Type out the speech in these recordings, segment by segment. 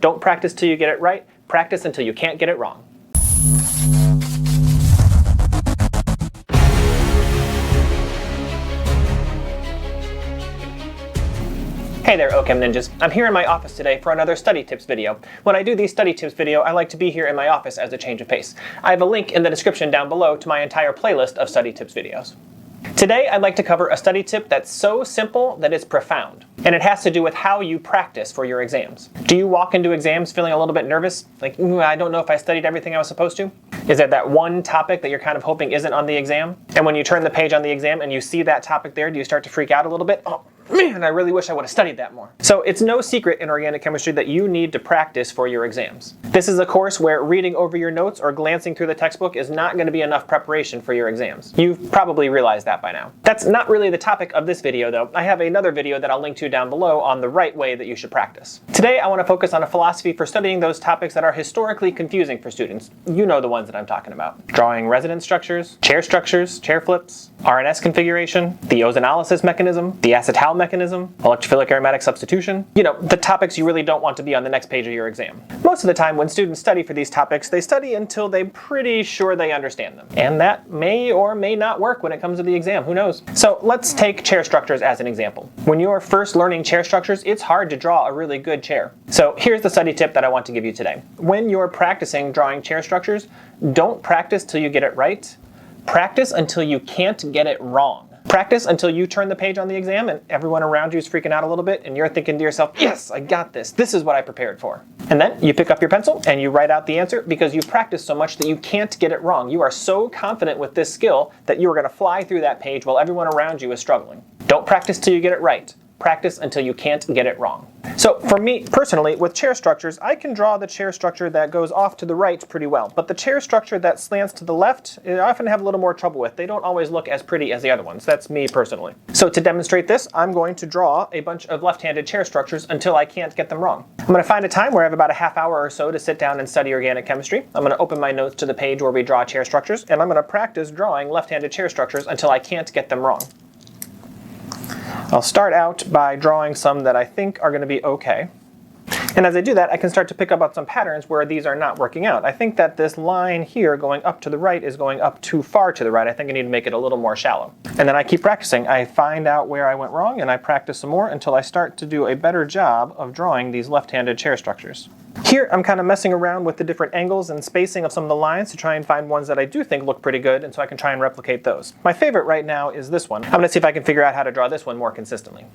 Don't practice till you get it right. Practice until you can't get it wrong. Hey there, OChemNinjas. I'm here in my office today for another study tips video. When I do these study tips video, I like to be here in my office as a change of pace. I have a link in the description down below to my entire playlist of study tips videos. Today, I'd like to cover a study tip that's so simple that it's profound. And it has to do with how you practice for your exams. Do you walk into exams feeling a little bit nervous? Like, I don't know if I studied everything I was supposed to? Is there that one topic that you're kind of hoping isn't on the exam? And when you turn the page on the exam and you see that topic there, do you start to freak out a little bit? Oh, man, I really wish I would have studied that more. So it's no secret in organic chemistry that you need to practice for your exams. This is a course where reading over your notes or glancing through the textbook is not going to be enough preparation for your exams. You've probably realized that by now. That's not really the topic of this video though. I have another video that I'll link to down below on the right way that you should practice. Today I want to focus on a philosophy for studying those topics that are historically confusing for students. You know the ones that I'm talking about. Drawing resonance structures, chair flips, RNS configuration, the ozonolysis mechanism, the acetal mechanism, electrophilic aromatic substitution. You know, the topics you really don't want to be on the next page of your exam. Most of the time when students study for these topics, they study until they're pretty sure they understand them. And that may or may not work when it comes to the exam, who knows? So let's take chair structures as an example. When you're first learning chair structures, it's hard to draw a really good chair. So here's the study tip that I want to give you today. When you're practicing drawing chair structures, don't practice till you get it right. Practice until you can't get it wrong. Practice until you turn the page on the exam and everyone around you is freaking out a little bit and you're thinking to yourself, yes, I got this. This is what I prepared for. And then you pick up your pencil and you write out the answer because you practiced so much that you can't get it wrong. You are so confident with this skill that you are going to fly through that page while everyone around you is struggling. Don't practice till you get it right. Practice until you can't get it wrong. So for me personally, with chair structures, I can draw the chair structure that goes off to the right pretty well. But the chair structure that slants to the left, I often have a little more trouble with. They don't always look as pretty as the other ones. That's me personally. So to demonstrate this, I'm going to draw a bunch of left-handed chair structures until I can't get them wrong. I'm going to find a time where I have about a half hour or so to sit down and study organic chemistry. I'm going to open my notes to the page where we draw chair structures, and I'm going to practice drawing left-handed chair structures until I can't get them wrong. I'll start out by drawing some that I think are going to be okay. And as I do that, I can start to pick up on some patterns where these are not working out. I think that this line here going up to the right is going up too far to the right. I think I need to make it a little more shallow. And then I keep practicing. I find out where I went wrong and I practice some more until I start to do a better job of drawing these left-handed chair structures. Here I'm kind of messing around with the different angles and spacing of some of the lines to try and find ones that I do think look pretty good, and so I can try and replicate those. My favorite right now is this one. I'm going to see if I can figure out how to draw this one more consistently.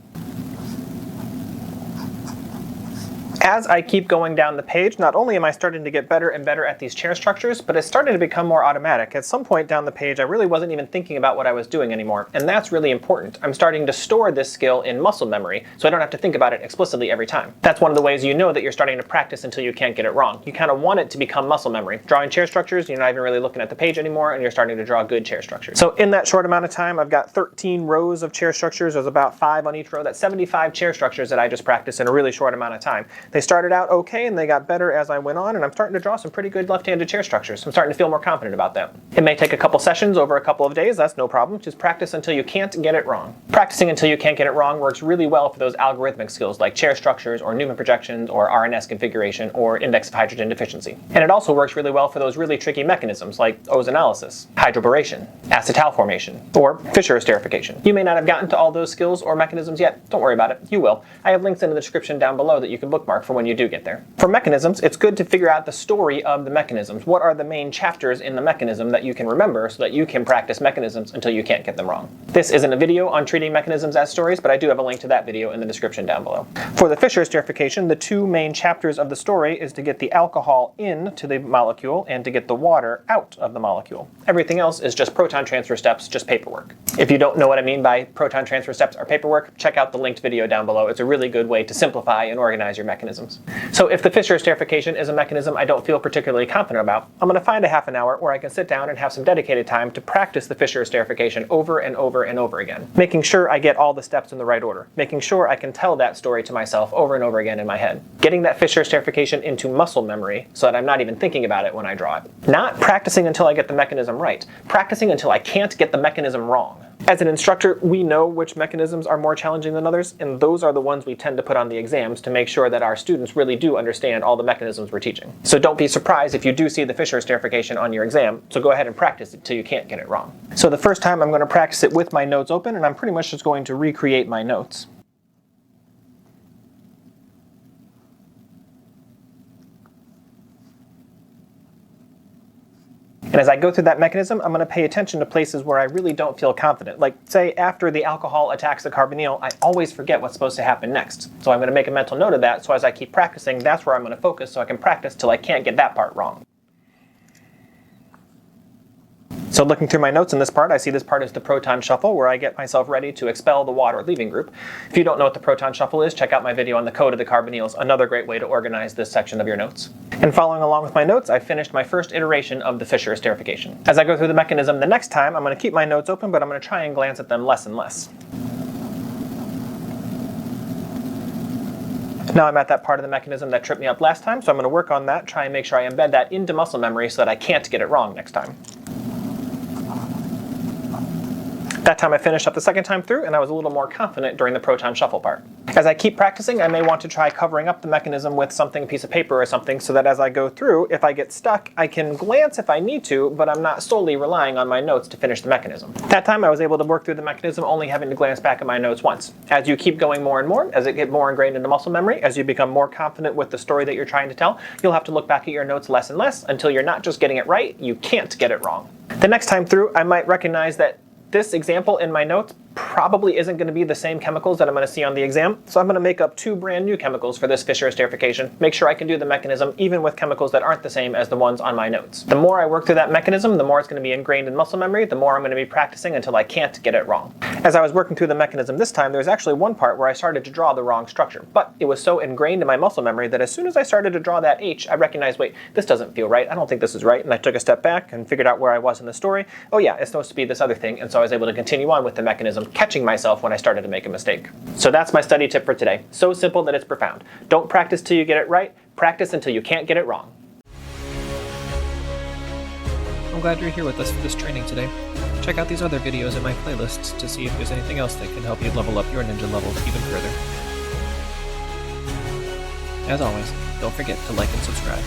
As I keep going down the page, not only am I starting to get better and better at these chair structures, but it's starting to become more automatic. At some point down the page, I really wasn't even thinking about what I was doing anymore, and that's really important. I'm starting to store this skill in muscle memory, so I don't have to think about it explicitly every time. That's one of the ways you know that you're starting to practice until you can't get it wrong. You kind of want it to become muscle memory. Drawing chair structures, you're not even really looking at the page anymore, and you're starting to draw good chair structures. So in that short amount of time, I've got 13 rows of chair structures. There's about 5 on each row. That's 75 chair structures that I just practiced in a really short amount of time. They started out okay, and they got better as I went on, and I'm starting to draw some pretty good left-handed chair structures. I'm starting to feel more confident about that. It may take a couple sessions over a couple of days. That's no problem. Just practice until you can't get it wrong. Practicing until you can't get it wrong works really well for those algorithmic skills like chair structures or Newman projections or RNS configuration or index of hydrogen deficiency. And it also works really well for those really tricky mechanisms like ozonolysis, hydroboration, acetal formation, or Fischer esterification. You may not have gotten to all those skills or mechanisms yet. Don't worry about it. You will. I have links in the description down below that you can bookmark for when you do get there. For mechanisms, it's good to figure out the story of the mechanisms. What are the main chapters in the mechanism that you can remember so that you can practice mechanisms until you can't get them wrong. This isn't a video on treating mechanisms as stories, but I do have a link to that video in the description down below. For the Fischer esterification, the 2 main chapters of the story is to get the alcohol into the molecule and to get the water out of the molecule. Everything else is just proton transfer steps, just paperwork. If you don't know what I mean by proton transfer steps or paperwork, check out the linked video down below. It's a really good way to simplify and organize your mechanisms. So if the Fischer esterification is a mechanism I don't feel particularly confident about, I'm going to find a half an hour where I can sit down and have some dedicated time to practice the Fischer esterification over and over and over again, making sure I get all the steps in the right order, making sure I can tell that story to myself over and over again in my head, getting that Fischer esterification into muscle memory so that I'm not even thinking about it when I draw it. Not practicing until I get the mechanism right, practicing until I can't get the mechanism wrong. As an instructor, we know which mechanisms are more challenging than others, and those are the ones we tend to put on the exams to make sure that our students really do understand all the mechanisms we're teaching. So don't be surprised if you do see the Fischer esterification on your exam, so go ahead and practice it till you can't get it wrong. So the first time I'm going to practice it with my notes open, and I'm pretty much just going to recreate my notes. And as I go through that mechanism, I'm going to pay attention to places where I really don't feel confident. Like, say, after the alcohol attacks the carbonyl, I always forget what's supposed to happen next. So I'm going to make a mental note of that, so as I keep practicing, that's where I'm going to focus so I can practice till I can't get that part wrong. So looking through my notes in this part, I see this part is the proton shuffle, where I get myself ready to expel the water leaving group. If you don't know what the proton shuffle is, check out my video on the code of the carbonyls, another great way to organize this section of your notes. And following along with my notes, I finished my first iteration of the Fischer esterification. As I go through the mechanism the next time, I'm going to keep my notes open, but I'm going to try and glance at them less and less. Now I'm at that part of the mechanism that tripped me up last time, so I'm going to work on that, try and make sure I embed that into muscle memory so that I can't get it wrong next time. That time I finished up the second time through, and I was a little more confident during the proton shuffle part. As I keep practicing, I may want to try covering up the mechanism with something, a piece of paper or something, so that as I go through, if I get stuck, I can glance if I need to, but I'm not solely relying on my notes to finish the mechanism. That time I was able to work through the mechanism only having to glance back at my notes once. As you keep going more and more, as it gets more ingrained into muscle memory, as you become more confident with the story that you're trying to tell, you'll have to look back at your notes less and less until you're not just getting it right, you can't get it wrong. The next time through, I might recognize that this example in my notes probably isn't going to be the same chemicals that I'm going to see on the exam, so I'm going to make up 2 brand new chemicals for this Fischer esterification, make sure I can do the mechanism even with chemicals that aren't the same as the ones on my notes. The more I work through that mechanism, the more it's going to be ingrained in muscle memory, the more I'm going to be practicing until I can't get it wrong. As I was working through the mechanism this time, there was actually one part where I started to draw the wrong structure, but it was so ingrained in my muscle memory that as soon as I started to draw that H, I recognized, wait, this doesn't feel right, I don't think this is right, and I took a step back and figured out where I was in the story. Oh yeah, it's supposed to be this other thing, and so I was able to continue on with the mechanism, catching myself when I started to make a mistake. So that's my study tip for today. So simple that it's profound. Don't practice till you get it right, practice until you can't get it wrong. I'm glad you're here with us for this training today. Check out these other videos in my playlists to see if there's anything else that can help you level up your ninja level even further. As always, don't forget to like and subscribe.